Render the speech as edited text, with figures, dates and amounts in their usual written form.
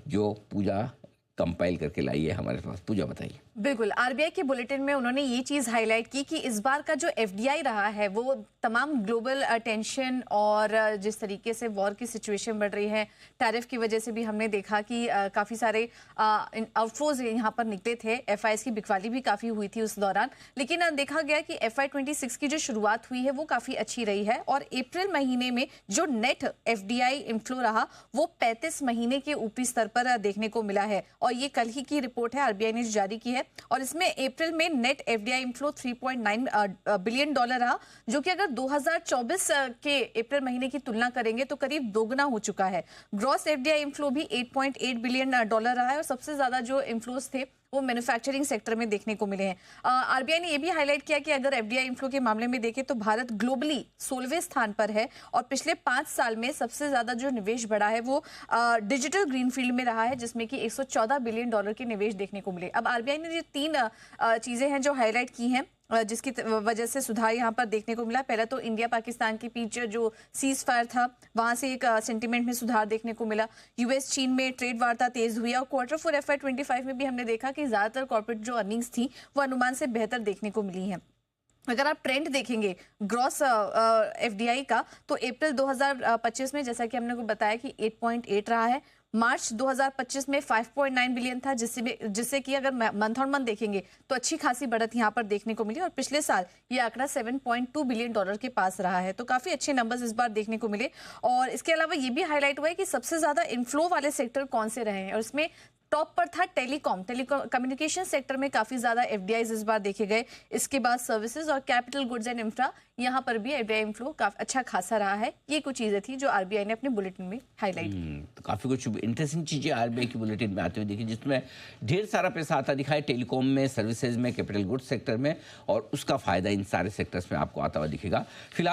जो पूजा कंपाइल करके लाई है हमारे पास। पूजा बताइए। बिल्कुल, आरबीआई के बुलेटिन में उन्होंने ये चीज़ हाईलाइट की कि इस बार का जो एफडीआई रहा है वो तमाम ग्लोबल टेंशन और जिस तरीके से वॉर की सिचुएशन बढ़ रही है, टैरिफ की वजह से भी हमने देखा कि काफ़ी सारे आउटफ्लोज यहाँ पर निकले थे। एफआईएस की बिकवाली भी काफ़ी हुई थी उस दौरान, लेकिन देखा गया कि FY 26 की जो शुरुआत हुई है वो काफ़ी अच्छी रही है और अप्रैल महीने में जो नेट एफडीआई इनफ्लो रहा वो 35 महीने के ऊपरी स्तर पर देखने को मिला है। और ये कल ही की रिपोर्ट है, आरबीआई ने जारी की है और इसमें अप्रैल में नेट एफडीआई इनफ्लो $3.9 बिलियन रहा, जो कि अगर 2024 के अप्रैल महीने की तुलना करेंगे तो करीब दोगुना हो चुका है। ग्रॉस एफडीआई इनफ्लो भी $8.8 बिलियन रहा है और सबसे ज्यादा जो इनफ्लोज थे वो मैन्युफैक्चरिंग सेक्टर में देखने को मिले हैं। आरबीआई ने यह भी हाईलाइट किया कि अगर एफडीआई इनफ्लो के मामले में देखें तो भारत ग्लोबली 16वें स्थान पर है और पिछले 5 साल में सबसे ज्यादा जो निवेश बढ़ा है वो डिजिटल ग्रीनफील्ड में रहा है, जिसमें कि $114 बिलियन के निवेश देखने को मिले। अब आरबीआई ने जो 3 चीजें हैं जो हाईलाइट की हैं जिसकी वजह से सुधार यहाँ पर देखने को मिला। पहला तो इंडिया पाकिस्तान के बीच जो सीज फायर था वहां से एक सेंटीमेंट में सुधार देखने को मिला। यूएस चीन में ट्रेड वार्ता तेज हुई और Q4 FY 25 में भी हमने देखा कि ज्यादातर कॉर्पोरेट जो अर्निंग्स थी वो अनुमान से बेहतर देखने को मिली हैं। अगर आप ट्रेंड देखेंगे ग्रॉस एफडीआई का तो अप्रैल 2025 में जैसा कि हमने को बताया कि 8.8 रहा है। मार्च 2025 में 5.9 बिलियन था, जिससे कि अगर मंथ ऑन मंथ देखेंगे तो अच्छी खासी बढ़त यहां पर देखने को मिली और पिछले साल ये आंकड़ा $7.2 बिलियन के पास रहा है। तो काफी अच्छे नंबर्स इस बार देखने को मिले। और इसके अलावा ये भी हाईलाइट हुआ है कि सबसे ज्यादा इनफ्लो वाले सेक्टर कौन से रहे हैं और इसमें टॉप पर था टेलीकॉम कम्युनिकेशन सेक्टर में काफी ज्यादा एफडीआईज इस बार देखे गए। इसके बाद सर्विसेज और कैपिटल गुड्स एंड इंफ्रा, यहाँ पर भी एफडीआई इनफ्लो काफी अच्छा खासा रहा है। ये कुछ चीजें थी जो आरबीआई ने अपने बुलेटिन में हाईलाइट की। तो काफी कुछ इंटरेस्टिंग चीजें आरबीआई की बुलेटिन में आते हुए देखी, जिसमें ढेर सारा पैसा आता दिखा है टेलीकॉम में, सर्विसेज में, कैपिटल गुड्स सेक्टर में, और उसका फायदा इन सारे सेक्टर्स में आपको आता हुआ दिखेगा। फिलहाल